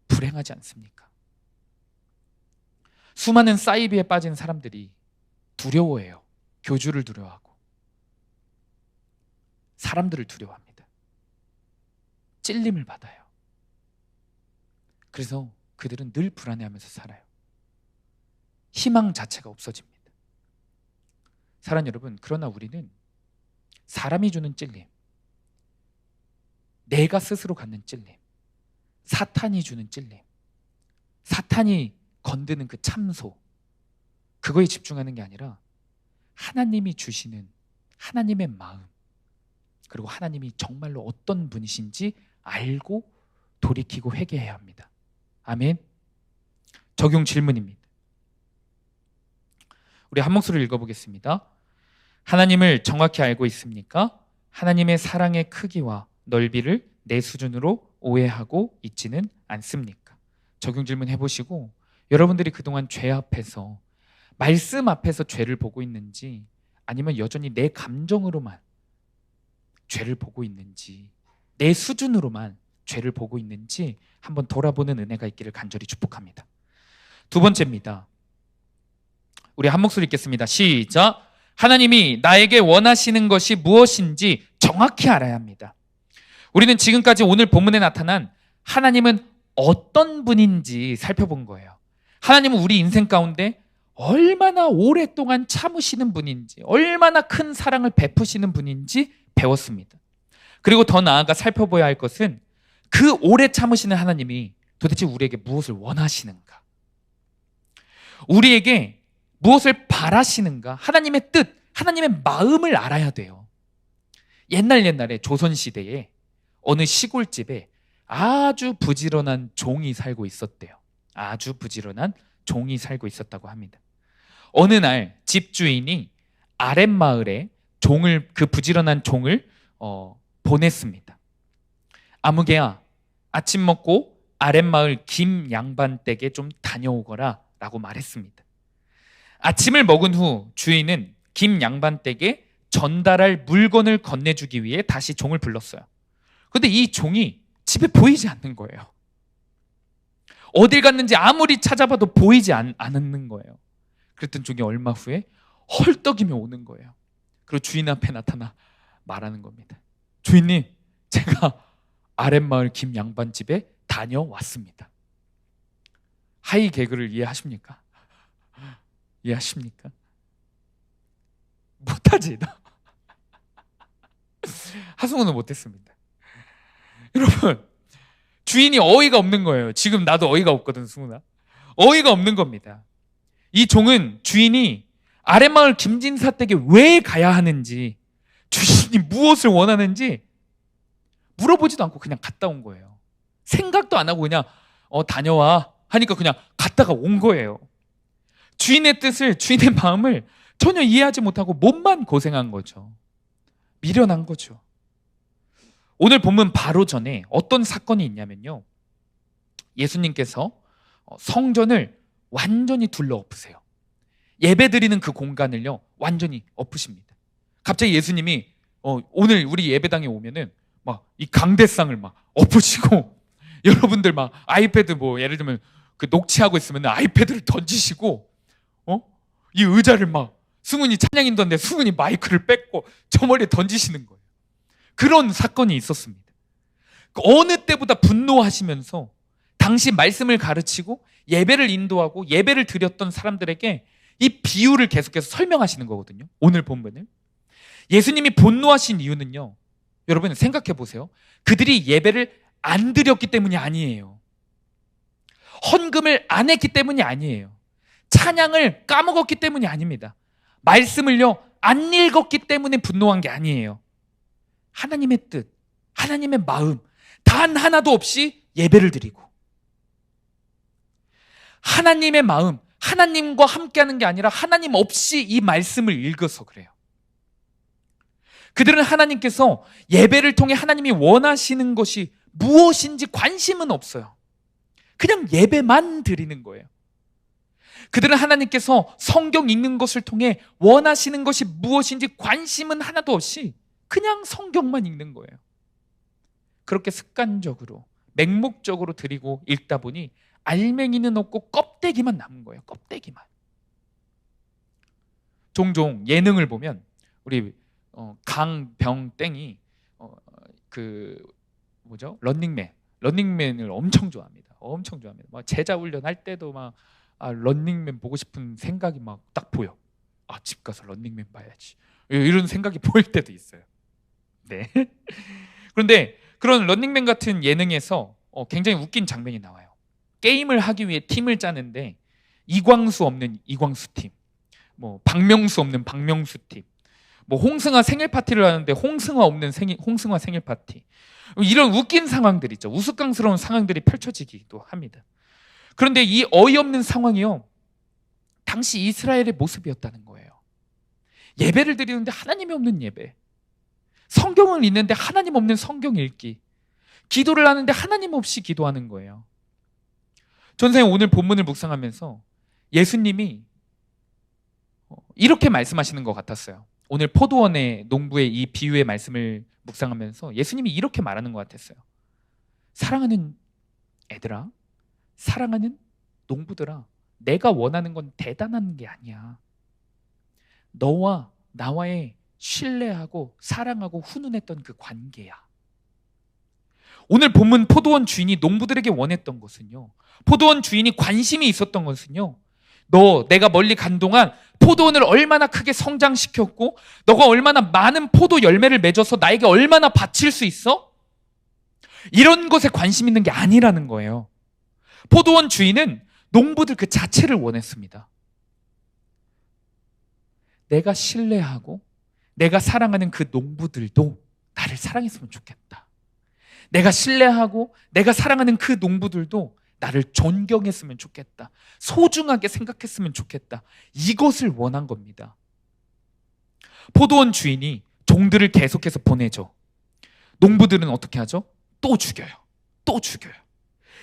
불행하지 않습니까? 수많은 사이비에 빠진 사람들이 두려워해요. 교주를 두려워하고 사람들을 두려워합니다. 찔림을 받아요. 그래서 그들은 늘 불안해하면서 살아요. 희망 자체가 없어집니다. 사랑 여러분, 그러나 우리는 사람이 주는 찔림, 내가 스스로 갖는 찔림, 사탄이 주는 찔림, 사탄이 건드는 그 참소, 그거에 집중하는 게 아니라 하나님이 주시는 하나님의 마음, 그리고 하나님이 정말로 어떤 분이신지 알고 돌이키고 회개해야 합니다. 아멘. 적용 질문입니다. 우리 한 목소리를 읽어보겠습니다. 하나님을 정확히 알고 있습니까? 하나님의 사랑의 크기와 넓이를 내 수준으로 오해하고 있지는 않습니까? 적용 질문 해보시고, 여러분들이 그동안 죄 앞에서, 말씀 앞에서 죄를 보고 있는지, 아니면 여전히 내 감정으로만 죄를 보고 있는지, 내 수준으로만 죄를 보고 있는지 한번 돌아보는 은혜가 있기를 간절히 축복합니다. 두 번째입니다. 우리 한 목소리 읽겠습니다. 시작. 하나님이 나에게 원하시는 것이 무엇인지 정확히 알아야 합니다. 우리는 지금까지 오늘 본문에 나타난 하나님은 어떤 분인지 살펴본 거예요. 하나님은 우리 인생 가운데 얼마나 오랫동안 참으시는 분인지, 얼마나 큰 사랑을 베푸시는 분인지 배웠습니다. 그리고 더 나아가 살펴봐야 할 것은 그 오래 참으시는 하나님이 도대체 우리에게 무엇을 원하시는가, 우리에게 무엇을 바라시는가, 하나님의 뜻, 하나님의 마음을 알아야 돼요. 옛날에 조선시대에 어느 시골집에 아주 부지런한 종이 살고 있었대요. 아주 부지런한 종이 살고 있었다고 합니다. 어느 날 집주인이 아랫마을에 그 부지런한 종을 보냈습니다. 아무개야, 아침 먹고 아랫마을 김 양반 댁에 좀 다녀오거라 라고 말했습니다. 아침을 먹은 후 주인은 김 양반 댁에 전달할 물건을 건네주기 위해 다시 종을 불렀어요. 그런데 이 종이 집에 보이지 않는 거예요. 어딜 갔는지 아무리 찾아봐도 보이지 않는 거예요. 그랬던 종이 얼마 후에 헐떡이며 오는 거예요. 그리고 주인 앞에 나타나 말하는 겁니다. 주인님, 제가 아랫마을 김 양반 집에 다녀왔습니다. 하이 개그를 이해하십니까? 이해하십니까? 못하지, 너. 하승우는 못했습니다. 여러분, 주인이 어이가 없는 거예요. 지금 나도 어이가 없거든, 승우나. 어이가 없는 겁니다. 이 종은 주인이 아랫마을 김진사 댁에 왜 가야 하는지, 주인이 무엇을 원하는지 물어보지도 않고 그냥 갔다 온 거예요. 생각도 안 하고 그냥 다녀와 하니까 그냥 갔다가 온 거예요. 주인의 뜻을, 주인의 마음을 전혀 이해하지 못하고 몸만 고생한 거죠. 미련한 거죠. 오늘 본문 바로 전에 어떤 사건이 있냐면요, 예수님께서 성전을 완전히 둘러엎으세요. 예배드리는 그 공간을요 완전히 엎으십니다. 갑자기 예수님이 오늘 우리 예배당에 오면은 막 이 강대상을 막 엎으시고, 여러분들 막 아이패드 뭐 예를 들면 그 녹취하고 있으면 아이패드를 던지시고, 이 의자를 막 승훈이 찬양 인도하는데 승훈이 마이크를 뺏고 저 멀리에 던지시는 거예요. 그런 사건이 있었습니다. 어느 때보다 분노하시면서 당시 말씀을 가르치고 예배를 인도하고 예배를 드렸던 사람들에게 이 비유를 계속해서 설명하시는 거거든요. 오늘 본문을. 예수님이 분노하신 이유는요, 여러분 생각해 보세요. 그들이 예배를 안 드렸기 때문이 아니에요. 헌금을 안 했기 때문이 아니에요. 찬양을 까먹었기 때문이 아닙니다. 말씀을요 안 읽었기 때문에 분노한 게 아니에요. 하나님의 뜻, 하나님의 마음 단 하나도 없이 예배를 드리고, 하나님의 마음, 하나님과 함께하는 게 아니라 하나님 없이 이 말씀을 읽어서 그래요. 그들은 하나님께서 예배를 통해 하나님이 원하시는 것이 무엇인지 관심은 없어요. 그냥 예배만 드리는 거예요. 그들은 하나님께서 성경 읽는 것을 통해 원하시는 것이 무엇인지 관심은 하나도 없이 그냥 성경만 읽는 거예요. 그렇게 습관적으로 맹목적으로 드리고 읽다 보니 알맹이는 없고 껍데기만 남은 거예요. 껍데기만. 종종 예능을 보면 우리 강병땡이 런닝맨을 엄청 좋아합니다. 엄청 좋아합니다. 막 제자 훈련할 때도 막 런닝맨 보고 싶은 생각이 막 딱 보여. 집 가서 런닝맨 봐야지. 이런 생각이 보일 때도 있어요. 네. 그런데 그런 런닝맨 같은 예능에서 굉장히 웃긴 장면이 나와요. 게임을 하기 위해 팀을 짜는데 이광수 없는 이광수 팀, 뭐 박명수 없는 박명수 팀, 뭐 홍승아 생일 파티를 하는데 홍승아 없는 홍승아 생일 파티, 이런 웃긴 상황들이죠. 우스꽝스러운 상황들이 펼쳐지기도 합니다. 그런데 이 어이없는 상황이요, 당시 이스라엘의 모습이었다는 거예요. 예배를 드리는데 하나님이 없는 예배, 성경을 읽는데 하나님 없는 성경 읽기, 기도를 하는데 하나님 없이 기도하는 거예요. 전생에 오늘 본문을 묵상하면서 예수님이 이렇게 말씀하시는 것 같았어요. 오늘 포도원의 농부의 이 비유의 말씀을 묵상하면서 예수님이 이렇게 말하는 것 같았어요. 사랑하는 애들아, 사랑하는 농부들아, 내가 원하는 건 대단한 게 아니야. 너와 나와의 신뢰하고 사랑하고 훈훈했던 그 관계야. 오늘 본문 포도원 주인이 농부들에게 원했던 것은요, 포도원 주인이 관심이 있었던 것은요, 내가 멀리 간 동안 포도원을 얼마나 크게 성장시켰고 너가 얼마나 많은 포도 열매를 맺어서 나에게 얼마나 바칠 수 있어? 이런 것에 관심 있는 게 아니라는 거예요. 포도원 주인은 농부들 그 자체를 원했습니다. 내가 신뢰하고 내가 사랑하는 그 농부들도 나를 사랑했으면 좋겠다. 내가 신뢰하고 내가 사랑하는 그 농부들도 나를 존경했으면 좋겠다. 소중하게 생각했으면 좋겠다. 이것을 원한 겁니다. 포도원 주인이 종들을 계속해서 보내죠. 농부들은 어떻게 하죠? 또 죽여요. 또 죽여요.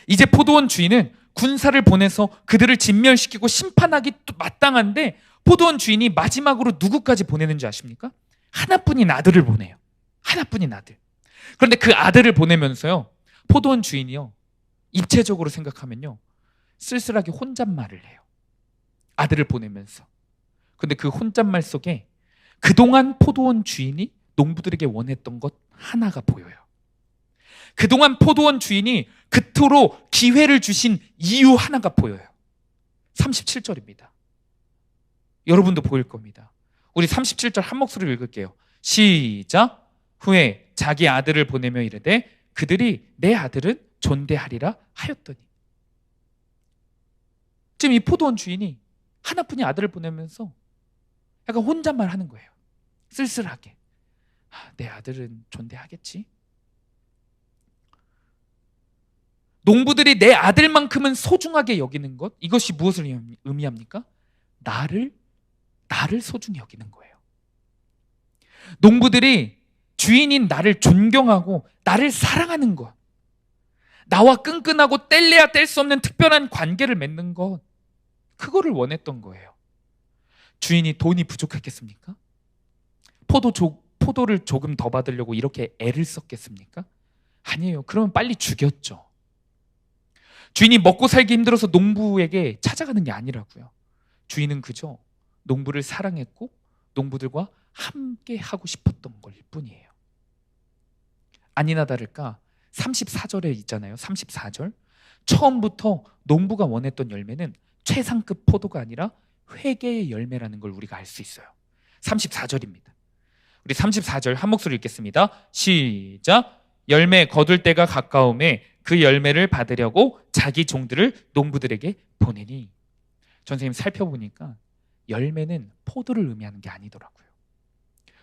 이제 포도원 주인은 군사를 보내서 그들을 진멸시키고 심판하기 마땅한데, 포도원 주인이 마지막으로 누구까지 보내는지 아십니까? 하나뿐인 아들을 보내요. 하나뿐인 아들. 그런데 그 아들을 보내면서요, 포도원 주인이요, 입체적으로 생각하면요, 쓸쓸하게 혼잣말을 해요. 아들을 보내면서. 근데 그 혼잣말 속에 그동안 포도원 주인이 농부들에게 원했던 것 하나가 보여요. 그동안 포도원 주인이 그토록 기회를 주신 이유 하나가 보여요. 37절입니다. 여러분도 보일 겁니다. 우리 37절 한 목소리로 읽을게요. 시작. 후에 자기 아들을 보내며 이르되 그들이 내 아들은 존대하리라 하였더니. 지금 이 포도원 주인이 하나뿐인 아들을 보내면서 약간 혼잣말 하는 거예요. 쓸쓸하게. 내 아들은 존대하겠지? 농부들이 내 아들만큼은 소중하게 여기는 것, 이것이 무엇을 의미합니까? 나를 소중히 여기는 거예요. 농부들이 주인인 나를 존경하고 나를 사랑하는 것, 나와 끈끈하고 뗄래야 뗄 수 없는 특별한 관계를 맺는 것, 그거를 원했던 거예요. 주인이 돈이 부족했겠습니까? 포도를 조금 더 받으려고 이렇게 애를 썼겠습니까? 아니에요. 그러면 빨리 죽였죠. 주인이 먹고 살기 힘들어서 농부에게 찾아가는 게 아니라고요. 주인은 그저 농부를 사랑했고 농부들과 함께 하고 싶었던 걸 뿐이에요. 아니나 다를까 34절에 있잖아요. 34절. 처음부터 농부가 원했던 열매는 최상급 포도가 아니라 회개의 열매라는 걸 우리가 알 수 있어요. 34절입니다. 우리 34절 한 목소리 읽겠습니다. 시작. 열매 거둘 때가 가까움에 그 열매를 받으려고 자기 종들을 농부들에게 보내니. 선생님 살펴보니까 열매는 포도를 의미하는 게 아니더라고요.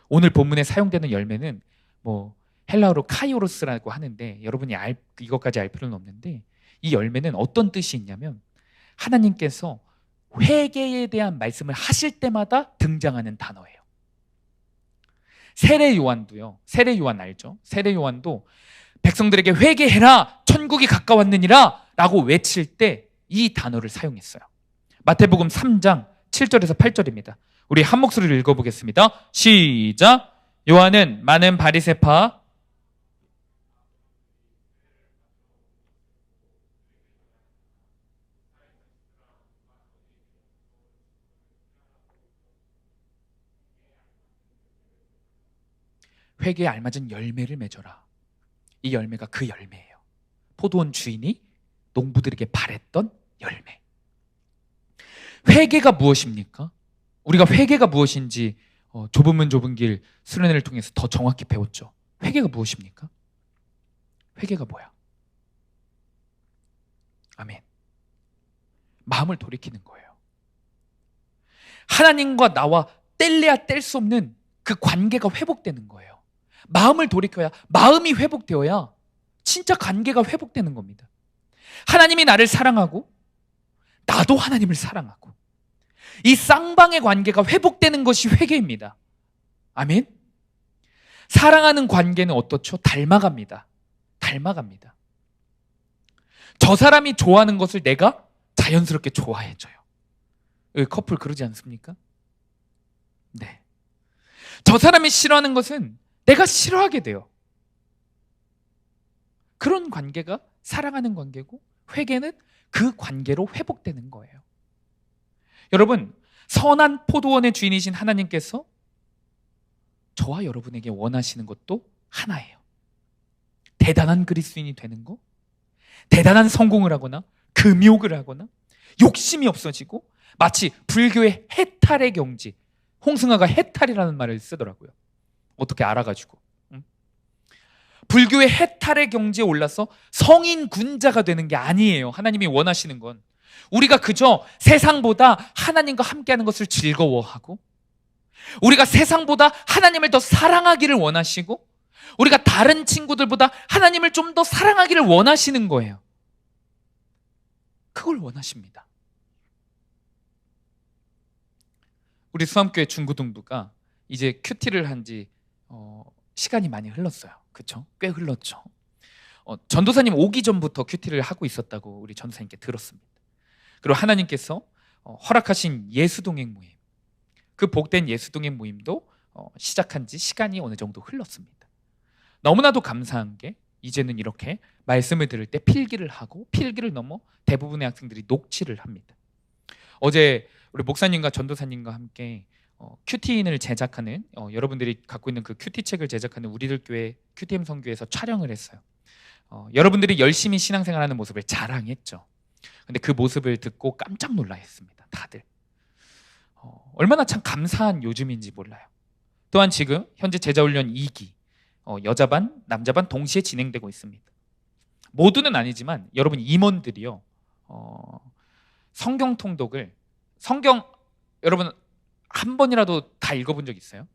오늘 본문에 사용되는 열매는 뭐 헬라어로 카이오로스라고 하는데 여러분이 이것까지 알 필요는 없는데, 이 열매는 어떤 뜻이 있냐면 하나님께서 회개에 대한 말씀을 하실 때마다 등장하는 단어예요. 세례 요한도요. 세례 요한 알죠? 세례 요한도 백성들에게 회개해라, 천국이 가까웠느니라 라고 외칠 때 이 단어를 사용했어요. 마태복음 3장 7절에서 8절입니다. 우리 한 목소리로 읽어보겠습니다. 시작. 요한은 많은 바리새파 회개에 알맞은 열매를 맺어라. 이 열매가 그 열매예요. 포도원 주인이 농부들에게 바랬던 열매. 회개가 무엇입니까? 우리가 회개가 무엇인지 좁은 문 좁은 길 수련회를 통해서 더 정확히 배웠죠. 회개가 무엇입니까? 회개가 뭐야? 아멘. 마음을 돌이키는 거예요. 하나님과 나와 뗄래야 뗄 수 없는 그 관계가 회복되는 거예요. 마음을 돌이켜야, 마음이 회복되어야 진짜 관계가 회복되는 겁니다. 하나님이 나를 사랑하고 나도 하나님을 사랑하고 이 쌍방의 관계가 회복되는 것이 회개입니다. 아멘. 사랑하는 관계는 어떻죠? 닮아갑니다. 닮아갑니다. 저 사람이 좋아하는 것을 내가 자연스럽게 좋아해져요. 커플 그러지 않습니까? 네. 저 사람이 싫어하는 것은 내가 싫어하게 돼요. 그런 관계가 사랑하는 관계고, 회개는 그 관계로 회복되는 거예요. 여러분, 선한 포도원의 주인이신 하나님께서 저와 여러분에게 원하시는 것도 하나예요. 대단한 그리스도인이 되는 거, 대단한 성공을 하거나 금욕을 하거나 욕심이 없어지고, 마치 불교의 해탈의 경지, 홍승아가 해탈이라는 말을 쓰더라고요. 어떻게 알아가지고. 불교의 해탈의 경지에 올라서 성인 군자가 되는 게 아니에요. 하나님이 원하시는 건 우리가 그저 세상보다 하나님과 함께하는 것을 즐거워하고, 우리가 세상보다 하나님을 더 사랑하기를 원하시고, 우리가 다른 친구들보다 하나님을 좀 더 사랑하기를 원하시는 거예요. 그걸 원하십니다. 우리 수암교회 중고등부가 이제 큐티를 한 지 시간이 많이 흘렀어요. 그렇죠? 꽤 흘렀죠. 전도사님 오기 전부터 큐티를 하고 있었다고 우리 전도사님께 들었습니다. 그리고 하나님께서 허락하신 예수동행 모임, 그 복된 예수동행 모임도 시작한 지 시간이 어느 정도 흘렀습니다. 너무나도 감사한 게 이제는 이렇게 말씀을 들을 때 필기를 하고, 필기를 넘어 대부분의 학생들이 녹취를 합니다. 어제 우리 목사님과 전도사님과 함께 큐티인을 제작하는, 여러분들이 갖고 있는 그 큐티 책을 제작하는 우리들 교회 큐티엠 선교에서 촬영을 했어요. 여러분들이 열심히 신앙생활하는 모습을 자랑했죠. 근데 그 모습을 듣고 깜짝 놀라했습니다. 다들 얼마나 참 감사한 요즘인지 몰라요. 또한 지금 현재 제자훈련 2기 여자반 남자반 동시에 진행되고 있습니다. 모두는 아니지만 여러분 임원들이요, 성경 통독을, 성경 여러분 한 번이라도 다 읽어본 적 있어요?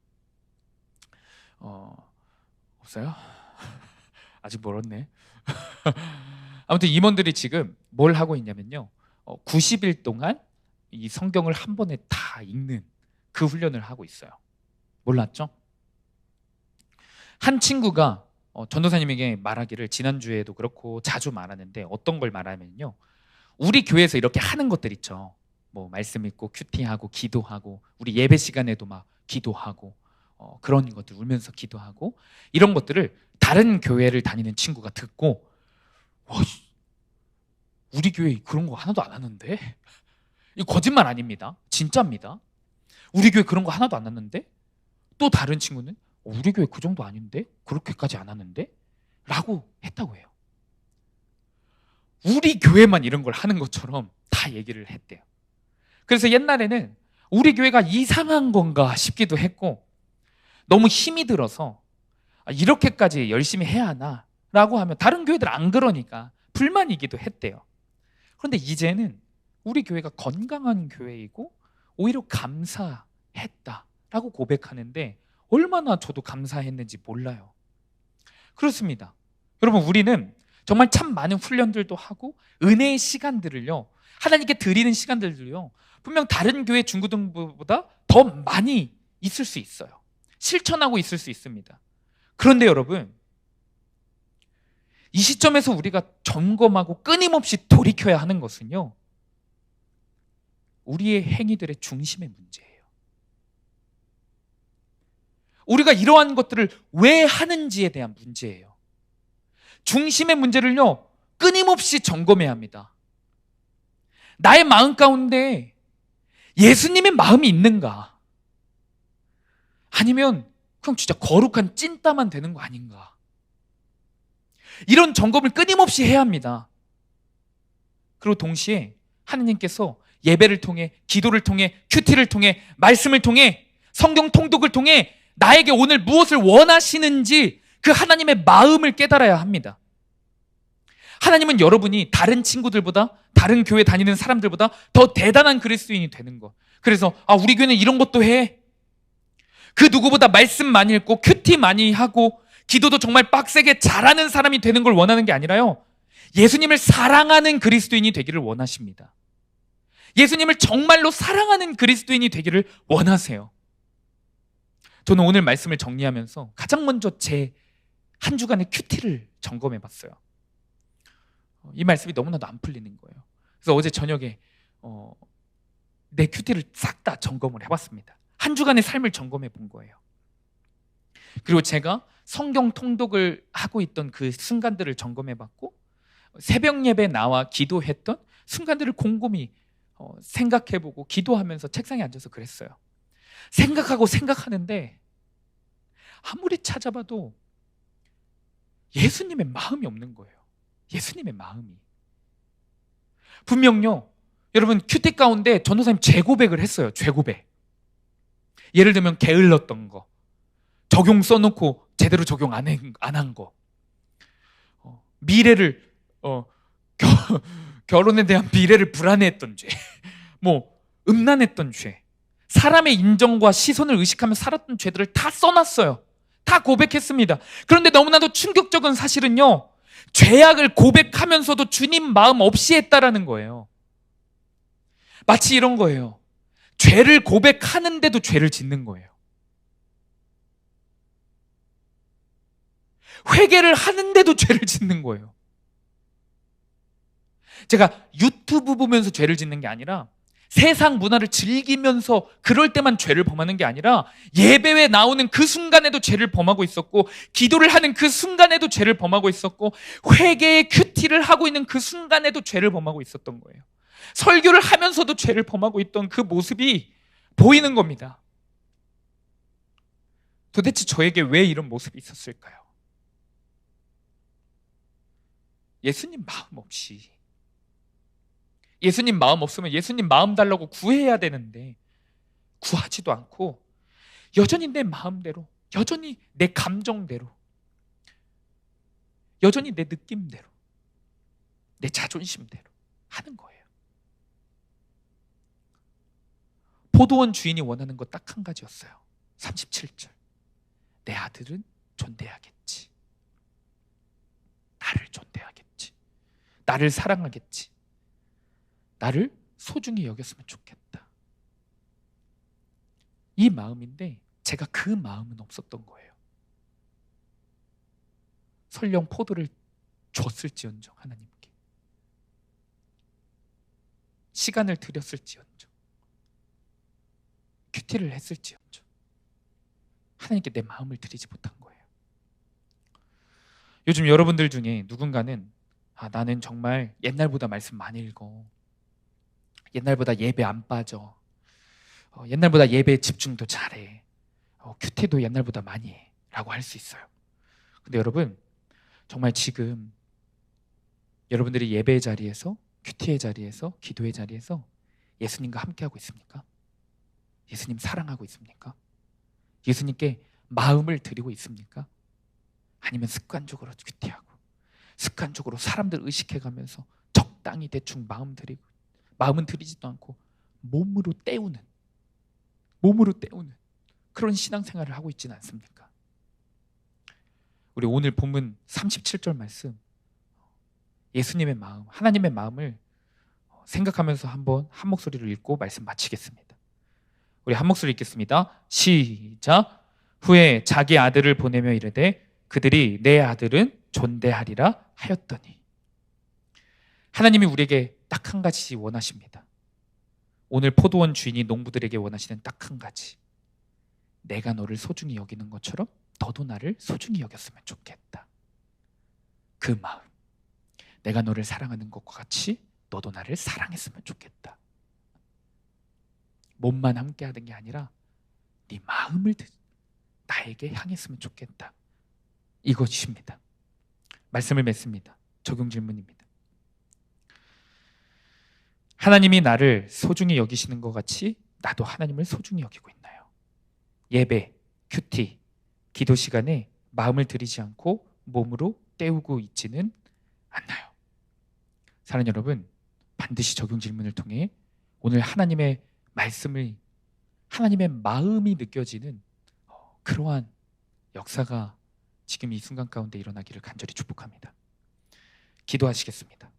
없어요? 아직 멀었네. 아무튼 임원들이 지금 뭘 하고 있냐면요, 90일 동안 이 성경을 한 번에 다 읽는 그 훈련을 하고 있어요. 몰랐죠? 한 친구가 전도사님에게 말하기를, 지난주에도 그렇고 자주 말하는데, 어떤 걸 말하면요, 우리 교회에서 이렇게 하는 것들 있죠. 뭐 말씀 읽고 큐티하고 기도하고, 우리 예배 시간에도 막 기도하고, 그런 것들 울면서 기도하고, 이런 것들을 다른 교회를 다니는 친구가 듣고, 우리 교회 그런 거 하나도 안 하는데? 이거 거짓말 아닙니다. 진짜입니다. 우리 교회 그런 거 하나도 안 하는데? 또 다른 친구는 우리 교회 그 정도 아닌데? 그렇게까지 안 하는데? 라고 했다고 해요. 우리 교회만 이런 걸 하는 것처럼 다 얘기를 했대요. 그래서 옛날에는 우리 교회가 이상한 건가 싶기도 했고, 너무 힘이 들어서 이렇게까지 열심히 해야 하나 라고 하면 다른 교회들 안 그러니까 불만이기도 했대요. 그런데 이제는 우리 교회가 건강한 교회이고 오히려 감사했다라고 고백하는데 얼마나 저도 감사했는지 몰라요. 그렇습니다. 여러분, 우리는 정말 참 많은 훈련들도 하고 은혜의 시간들을요, 하나님께 드리는 시간들을요, 분명 다른 교회 중고등부보다 더 많이 있을 수 있어요. 실천하고 있을 수 있습니다. 그런데 여러분, 이 시점에서 우리가 점검하고 끊임없이 돌이켜야 하는 것은요, 우리의 행위들의 중심의 문제예요. 우리가 이러한 것들을 왜 하는지에 대한 문제예요. 중심의 문제를요, 끊임없이 점검해야 합니다. 나의 마음 가운데 예수님의 마음이 있는가? 아니면 그냥 진짜 거룩한 찐따만 되는 거 아닌가? 이런 점검을 끊임없이 해야 합니다. 그리고 동시에 하느님께서 예배를 통해, 기도를 통해, 큐티를 통해, 말씀을 통해, 성경 통독을 통해 나에게 오늘 무엇을 원하시는지 그 하나님의 마음을 깨달아야 합니다. 하나님은 여러분이 다른 친구들보다, 다른 교회 다니는 사람들보다 더 대단한 그리스도인이 되는 것. 그래서 우리 교회는 이런 것도 해. 그 누구보다 말씀 많이 읽고 큐티 많이 하고 기도도 정말 빡세게 잘하는 사람이 되는 걸 원하는 게 아니라요, 예수님을 사랑하는 그리스도인이 되기를 원하십니다. 예수님을 정말로 사랑하는 그리스도인이 되기를 원하세요. 저는 오늘 말씀을 정리하면서 가장 먼저 제 한 주간의 큐티를 점검해 봤어요. 이 말씀이 너무나도 안 풀리는 거예요. 그래서 어제 저녁에 내 큐티를 싹 다 점검을 해봤습니다. 한 주간의 삶을 점검해 본 거예요. 그리고 제가 성경 통독을 하고 있던 그 순간들을 점검해 봤고, 새벽 예배 나와 기도했던 순간들을 곰곰이 생각해 보고 기도하면서 책상에 앉아서 그랬어요. 생각하고 생각하는데 아무리 찾아봐도 예수님의 마음이 없는 거예요. 예수님의 마음이. 분명요, 여러분, 큐티 가운데 전도사님 죄고백을 했어요. 죄고백. 예를 들면 게을렀던 거, 적용 써놓고 제대로 적용 안 한 거, 미래를 결혼에 대한 미래를 불안해했던 죄, 음란했던 죄, 사람의 인정과 시선을 의식하며 살았던 죄들을 다 써놨어요. 다 고백했습니다. 그런데 너무나도 충격적인 사실은요, 죄악을 고백하면서도 주님 마음 없이 했다라는 거예요. 마치 이런 거예요. 죄를 고백하는데도 죄를 짓는 거예요. 회개를 하는데도 죄를 짓는 거예요. 제가 유튜브 보면서 죄를 짓는 게 아니라, 세상 문화를 즐기면서 그럴 때만 죄를 범하는 게 아니라, 예배에 나오는 그 순간에도 죄를 범하고 있었고, 기도를 하는 그 순간에도 죄를 범하고 있었고, 회개의 큐티를 하고 있는 그 순간에도 죄를 범하고 있었던 거예요. 설교를 하면서도 죄를 범하고 있던 그 모습이 보이는 겁니다. 도대체 저에게 왜 이런 모습이 있었을까요? 예수님 마음 없이, 예수님 마음 없으면 예수님 마음 달라고 구해야 되는데 구하지도 않고 여전히 내 마음대로, 여전히 내 감정대로, 여전히 내 느낌대로, 내 자존심대로 하는 거예요. 포도원 주인이 원하는 것 딱 한 가지였어요. 37절. 내 아들은 존대하겠지. 나를 존대하겠지. 나를 사랑하겠지. 나를 소중히 여겼으면 좋겠다. 이 마음인데 제가 그 마음은 없었던 거예요. 설령 포도를 줬을지언정, 하나님께 시간을 들였을지언정, 큐티를 했을지언정, 하나님께 내 마음을 드리지 못한 거예요. 요즘 여러분들 중에 누군가는 나는 정말 옛날보다 말씀 많이 읽어, 옛날보다 예배 안 빠져, 옛날보다 예배에 집중도 잘해, 큐티도 옛날보다 많이 해 라고 할 수 있어요. 근데 여러분, 정말 지금 여러분들이 예배의 자리에서, 큐티의 자리에서, 기도의 자리에서 예수님과 함께하고 있습니까? 예수님 사랑하고 있습니까? 예수님께 마음을 드리고 있습니까? 아니면 습관적으로 큐티하고 습관적으로 사람들 의식해가면서 적당히 대충 마음은 들이지도 않고 몸으로 때우는 그런 신앙생활을 하고 있지는 않습니까? 우리 오늘 본문 37절 말씀, 예수님의 마음, 하나님의 마음을 생각하면서 한번 한 목소리로 읽고 말씀 마치겠습니다. 우리 한 목소리 읽겠습니다. 시작. 후에 자기 아들을 보내며 이르되 그들이 내 아들은 존대하리라 하였더니. 하나님이 우리에게 딱 한 가지 원하십니다. 오늘 포도원 주인이 농부들에게 원하시는 딱 한 가지. 내가 너를 소중히 여기는 것처럼 너도 나를 소중히 여겼으면 좋겠다. 그 마음, 내가 너를 사랑하는 것과 같이 너도 나를 사랑했으면 좋겠다. 몸만 함께 하는 게 아니라 네 마음을 나에게 향했으면 좋겠다. 이것입니다. 말씀을 맺습니다. 적용 질문입니다. 하나님이 나를 소중히 여기시는 것 같이 나도 하나님을 소중히 여기고 있나요? 예배, 큐티, 기도 시간에 마음을 들이지 않고 몸으로 때우고 있지는 않나요? 사랑하는 여러분, 반드시 적용 질문을 통해 오늘 하나님의 말씀을, 하나님의 마음이 느껴지는 그러한 역사가 지금 이 순간 가운데 일어나기를 간절히 축복합니다. 기도하시겠습니다.